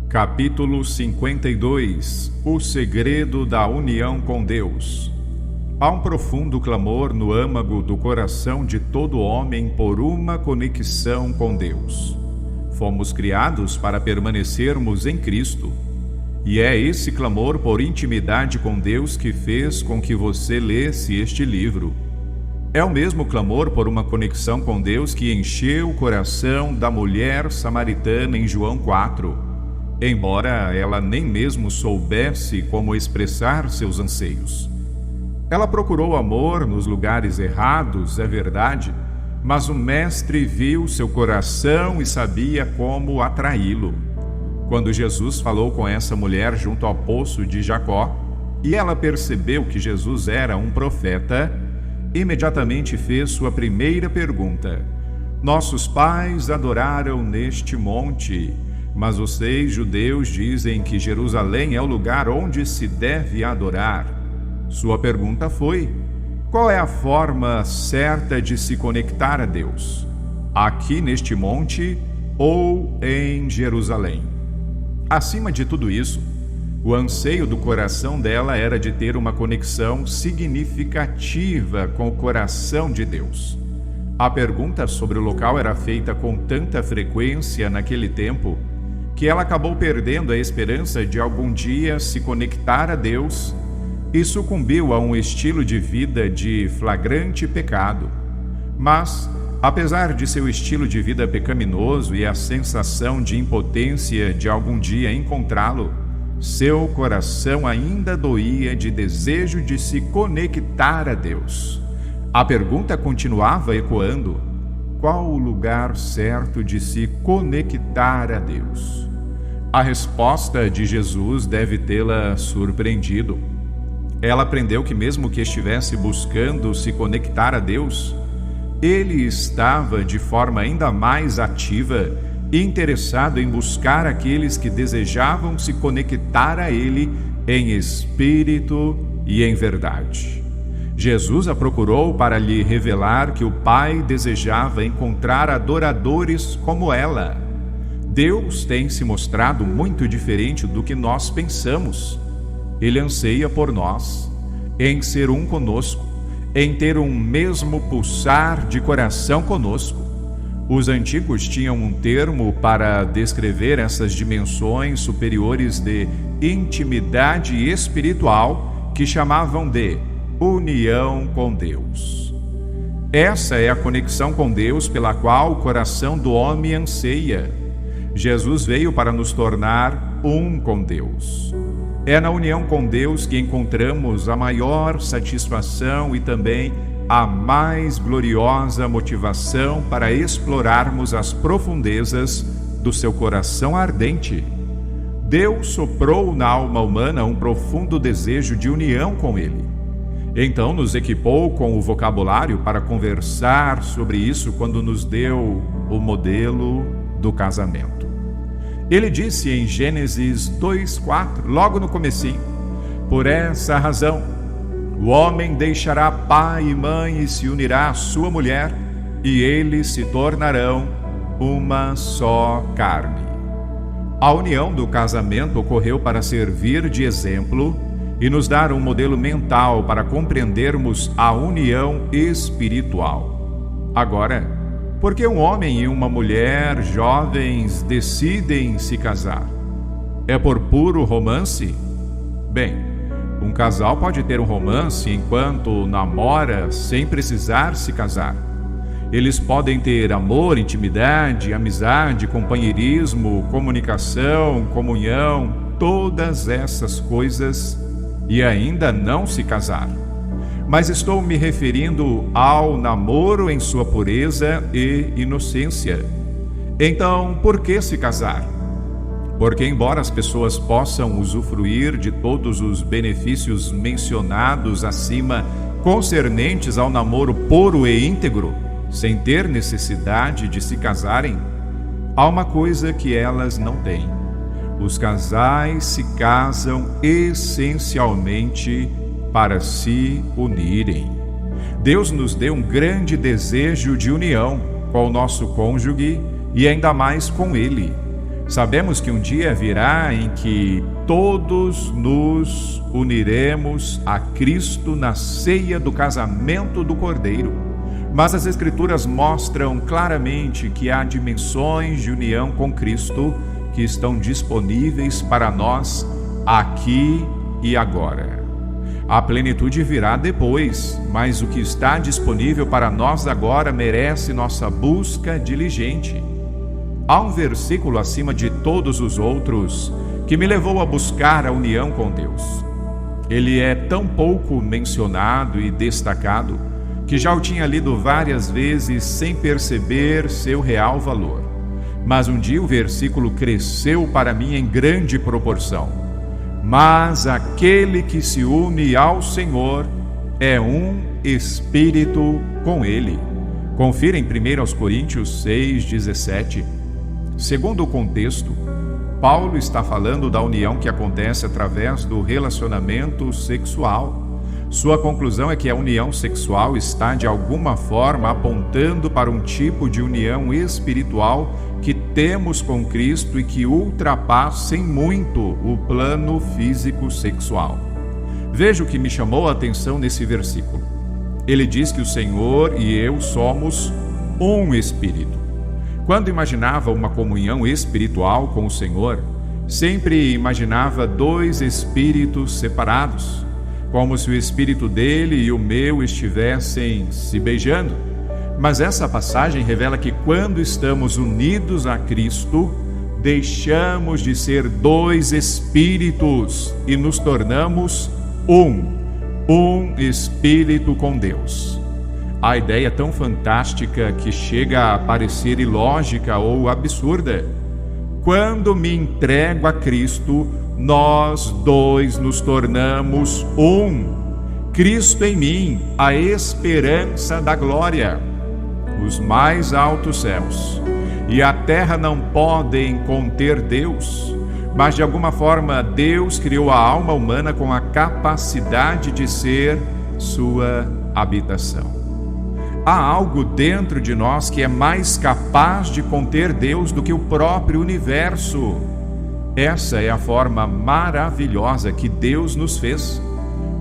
Capítulo 52 O segredo da união com Deus. Há um profundo clamor no âmago do coração de todo homem por uma conexão com Deus. Fomos criados para permanecermos em Cristo. E é esse clamor por intimidade com Deus que fez com que você lesse este livro. É o mesmo clamor por uma conexão com Deus que encheu o coração da mulher samaritana em João 4. Embora ela nem mesmo soubesse como expressar seus anseios. Ela procurou amor nos lugares errados, é verdade, mas o Mestre viu seu coração e sabia como atraí-lo. Quando Jesus falou com essa mulher junto ao poço de Jacó, e ela percebeu que Jesus era um profeta, imediatamente fez sua primeira pergunta: Nossos pais adoraram neste monte, mas vocês, judeus, dizem que Jerusalém é o lugar onde se deve adorar. Sua pergunta foi: qual é a forma certa de se conectar a Deus? Aqui neste monte ou em Jerusalém? Acima de tudo isso, o anseio do coração dela era de ter uma conexão significativa com o coração de Deus. A pergunta sobre o local era feita com tanta frequência naquele tempo que ela acabou perdendo a esperança de algum dia se conectar a Deus e sucumbiu a um estilo de vida de flagrante pecado. Mas, apesar de seu estilo de vida pecaminoso e a sensação de impotência de algum dia encontrá-lo, seu coração ainda doía de desejo de se conectar a Deus. A pergunta continuava ecoando: qual o lugar certo de se conectar a Deus? A resposta de Jesus deve tê-la surpreendido. Ela aprendeu que mesmo que estivesse buscando se conectar a Deus, ele estava de forma ainda mais ativa e interessado em buscar aqueles que desejavam se conectar a ele em espírito e em verdade. Jesus a procurou para lhe revelar que o Pai desejava encontrar adoradores como ela. Deus tem se mostrado muito diferente do que nós pensamos. Ele anseia por nós, em ser um conosco, em ter um mesmo pulsar de coração conosco. Os antigos tinham um termo para descrever essas dimensões superiores de intimidade espiritual que chamavam de união com Deus. Essa é a conexão com Deus pela qual o coração do homem anseia. Jesus veio para nos tornar um com Deus. É na união com Deus que encontramos a maior satisfação e também a mais gloriosa motivação para explorarmos as profundezas do seu coração ardente. Deus soprou na alma humana um profundo desejo de união com Ele. Então nos equipou com o vocabulário para conversar sobre isso quando nos deu o modelo do casamento. Ele disse em Gênesis 2:4, logo no comecinho: por essa razão, o homem deixará pai e mãe e se unirá à sua mulher, e eles se tornarão uma só carne. A união do casamento ocorreu para servir de exemplo e nos dar um modelo mental para compreendermos a união espiritual. Agora, por que um homem e uma mulher jovens decidem se casar? É por puro romance? Bem, um casal pode ter um romance enquanto namora sem precisar se casar. Eles podem ter amor, intimidade, amizade, companheirismo, comunicação, comunhão, todas essas coisas e ainda não se casar. Mas estou me referindo ao namoro em sua pureza e inocência. Então, por que se casar? Porque, embora as pessoas possam usufruir de todos os benefícios mencionados acima concernentes ao namoro puro e íntegro, sem ter necessidade de se casarem, há uma coisa que elas não têm. Os casais se casam essencialmente para se unirem. Deus nos deu um grande desejo de união com o nosso cônjuge e ainda mais com Ele. Sabemos que um dia virá em que todos nos uniremos a Cristo na ceia do casamento do Cordeiro. Mas as Escrituras mostram claramente que há dimensões de união com Cristo que estão disponíveis para nós aqui e agora. A plenitude virá depois, mas o que está disponível para nós agora merece nossa busca diligente. Há um versículo acima de todos os outros que me levou a buscar a união com Deus. Ele é tão pouco mencionado e destacado que já o tinha lido várias vezes sem perceber seu real valor. Mas um dia o versículo cresceu para mim em grande proporção. Mas aquele que se une ao Senhor é um espírito com Ele. Confira em 1 Coríntios 6:17. Segundo o contexto, Paulo está falando da união que acontece através do relacionamento sexual. Sua conclusão é que a união sexual está de alguma forma apontando para um tipo de união espiritual que temos com Cristo e que ultrapassem muito o plano físico sexual. Veja o que me chamou a atenção nesse versículo. Ele diz que o Senhor e eu somos um espírito. Quando imaginava uma comunhão espiritual com o Senhor, sempre imaginava dois espíritos separados, como se o espírito dele e o meu estivessem se beijando. Mas essa passagem revela que quando estamos unidos a Cristo, deixamos de ser dois espíritos e nos tornamos um espírito com Deus. A ideia é tão fantástica que chega a parecer ilógica ou absurda. Quando me entrego a Cristo, nós dois nos tornamos um. Cristo em mim, a esperança da glória. Os mais altos céus e a terra não podem conter Deus, mas de alguma forma Deus criou a alma humana com a capacidade de ser sua habitação. Há algo dentro de nós que é mais capaz de conter Deus do que o próprio universo. Essa é a forma maravilhosa que Deus nos fez.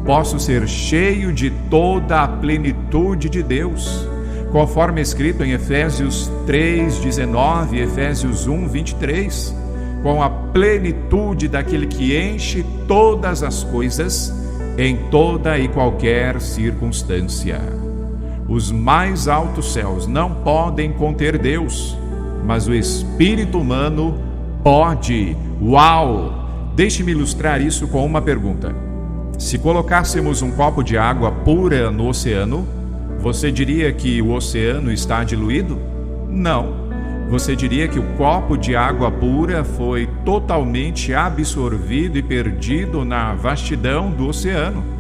Posso ser cheio de toda a plenitude de Deus, conforme escrito em Efésios 3:19 e Efésios 1:23, com a plenitude daquele que enche todas as coisas em toda e qualquer circunstância. Os mais altos céus não podem conter Deus, mas o espírito humano pode. Uau! Deixe-me ilustrar isso com uma pergunta. Se colocássemos um copo de água pura no oceano, você diria que o oceano está diluído? Não. Você diria que o copo de água pura foi totalmente absorvido e perdido na vastidão do oceano.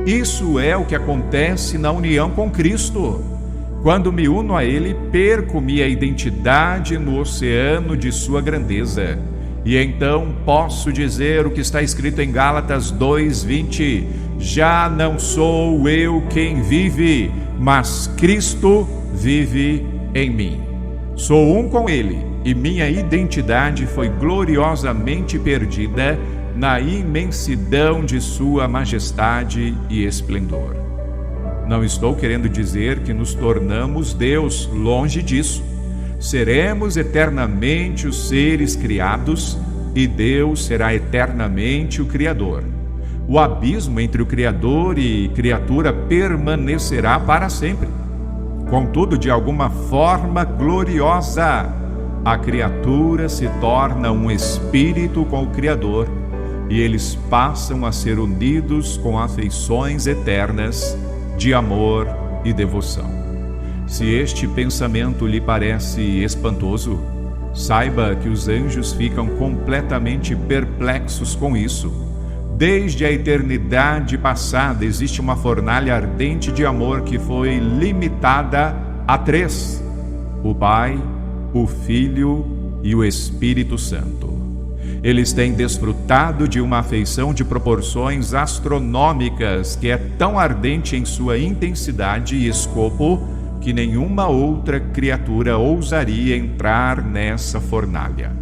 Isso é o que acontece na união com Cristo. Quando me uno a Ele, perco minha identidade no oceano de sua grandeza. E então posso dizer o que está escrito em Gálatas 2:20: já não sou eu quem vive, mas Cristo vive em mim. Sou um com Ele e minha identidade foi gloriosamente perdida na imensidão de sua majestade e esplendor. Não estou querendo dizer que nos tornamos Deus, longe disso. Seremos eternamente os seres criados e Deus será eternamente o Criador. O abismo entre o Criador e criatura permanecerá para sempre. Contudo, de alguma forma gloriosa, a criatura se torna um espírito com o Criador e eles passam a ser unidos com afeições eternas de amor e devoção. Se este pensamento lhe parece espantoso, saiba que os anjos ficam completamente perplexos com isso. Desde a eternidade passada existe uma fornalha ardente de amor que foi limitada a 3: o Pai, o Filho e o Espírito Santo. Eles têm desfrutado de uma afeição de proporções astronômicas que é tão ardente em sua intensidade e escopo que nenhuma outra criatura ousaria entrar nessa fornalha.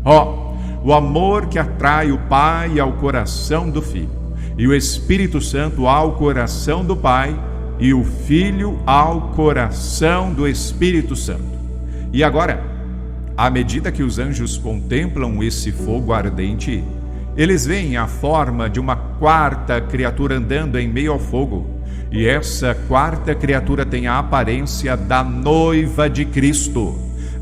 Ó, o amor que atrai o Pai ao coração do Filho, e o Espírito Santo ao coração do Pai, e o Filho ao coração do Espírito Santo. E agora, à medida que os anjos contemplam esse fogo ardente, eles veem a forma de uma quarta criatura andando em meio ao fogo. E essa quarta criatura tem a aparência da noiva de Cristo.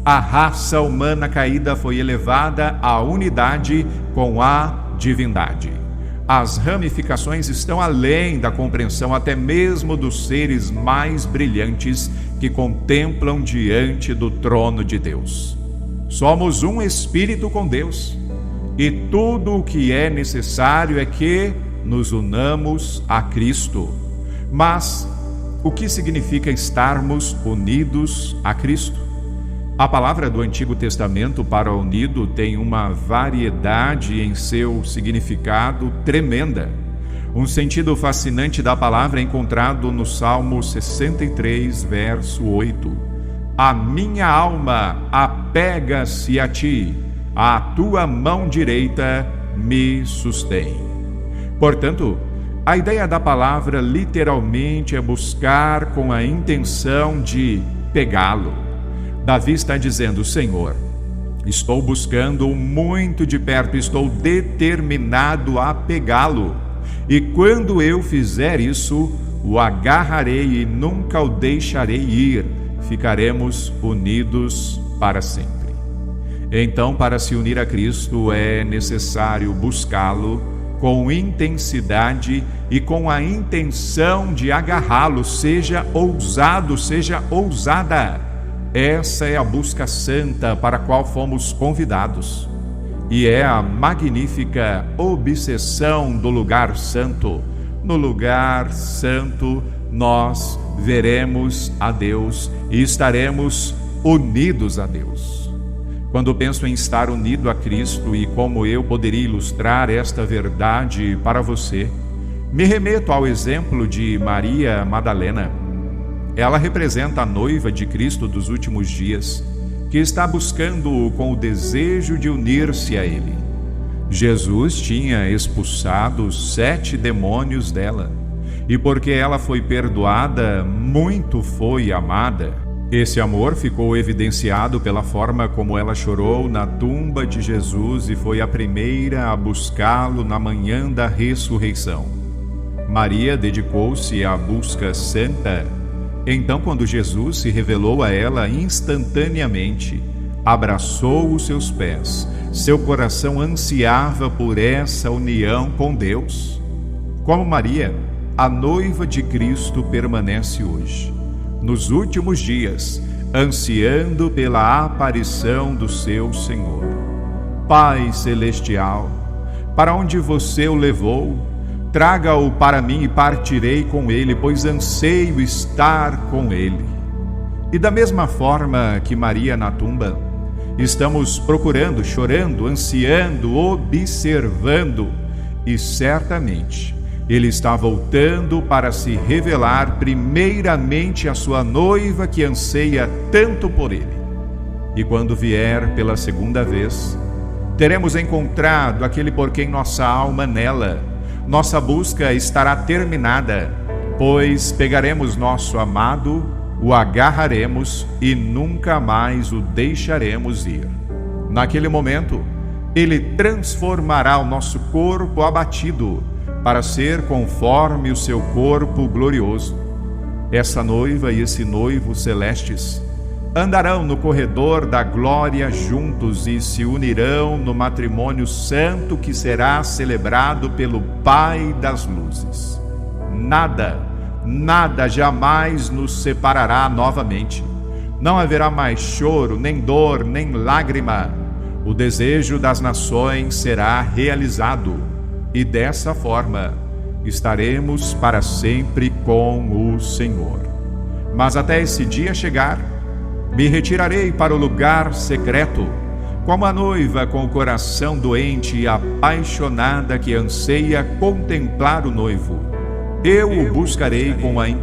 A raça humana caída foi elevada à unidade com a divindade. As ramificações estão além da compreensão até mesmo dos seres mais brilhantes que contemplam diante do trono de Deus. Somos um espírito com Deus, e tudo o que é necessário é que nos unamos a Cristo. Mas o que significa estarmos unidos a Cristo? A palavra do Antigo Testamento para unido tem uma variedade em seu significado tremenda. Um sentido fascinante da palavra é encontrado no Salmo 63, verso 8. A minha alma apega-se a ti, a tua mão direita me sustém. Portanto, a ideia da palavra literalmente é buscar com a intenção de pegá-lo. Davi está dizendo: Senhor, estou buscando muito de perto, estou determinado a pegá-lo. E quando eu fizer isso, o agarrarei e nunca o deixarei ir. Ficaremos unidos para sempre. Então, para se unir a Cristo, é necessário buscá-lo com intensidade e com a intenção de agarrá-lo. Seja ousado, seja ousada. Essa é a busca santa para a qual fomos convidados. E é a magnífica obsessão do lugar santo. No lugar santo, nós veremos a Deus e estaremos unidos a Deus. Quando penso em estar unido a Cristo e como eu poderia ilustrar esta verdade para você, me remeto ao exemplo de Maria Madalena. Ela representa a noiva de Cristo dos últimos dias, que está buscando-o com o desejo de unir-se a Ele. Jesus tinha expulsado 7 demônios dela, e porque ela foi perdoada, muito foi amada. Esse amor ficou evidenciado pela forma como ela chorou na tumba de Jesus e foi a primeira a buscá-lo na manhã da ressurreição. Maria dedicou-se à busca santa. Então, quando Jesus se revelou a ela instantaneamente, abraçou os seus pés. Seu coração ansiava por essa união com Deus. Como Maria, a noiva de Cristo permanece hoje, nos últimos dias, ansiando pela aparição do seu Senhor. Pai celestial, para onde você o levou, traga-o para mim e partirei com ele, pois anseio estar com ele. E da mesma forma que Maria na tumba, estamos procurando, chorando, ansiando, observando, e certamente Ele está voltando para se revelar primeiramente à sua noiva que anseia tanto por Ele. E quando vier pela segunda vez, teremos encontrado aquele por quem nossa alma anela. Nossa busca estará terminada, pois pegaremos nosso amado, o agarraremos e nunca mais o deixaremos ir. Naquele momento, Ele transformará o nosso corpo abatido para ser conforme o seu corpo glorioso. Essa noiva e esse noivo celestes andarão no corredor da glória juntos e se unirão no matrimônio santo que será celebrado pelo Pai das luzes. Nada jamais nos separará novamente. Não haverá mais choro, nem dor, nem lágrima. O desejo das nações será realizado. E dessa forma, estaremos para sempre com o Senhor. Mas até esse dia chegar, me retirarei para o lugar secreto, como a noiva com o coração doente e apaixonada que anseia contemplar o noivo. Eu o buscarei com a intenção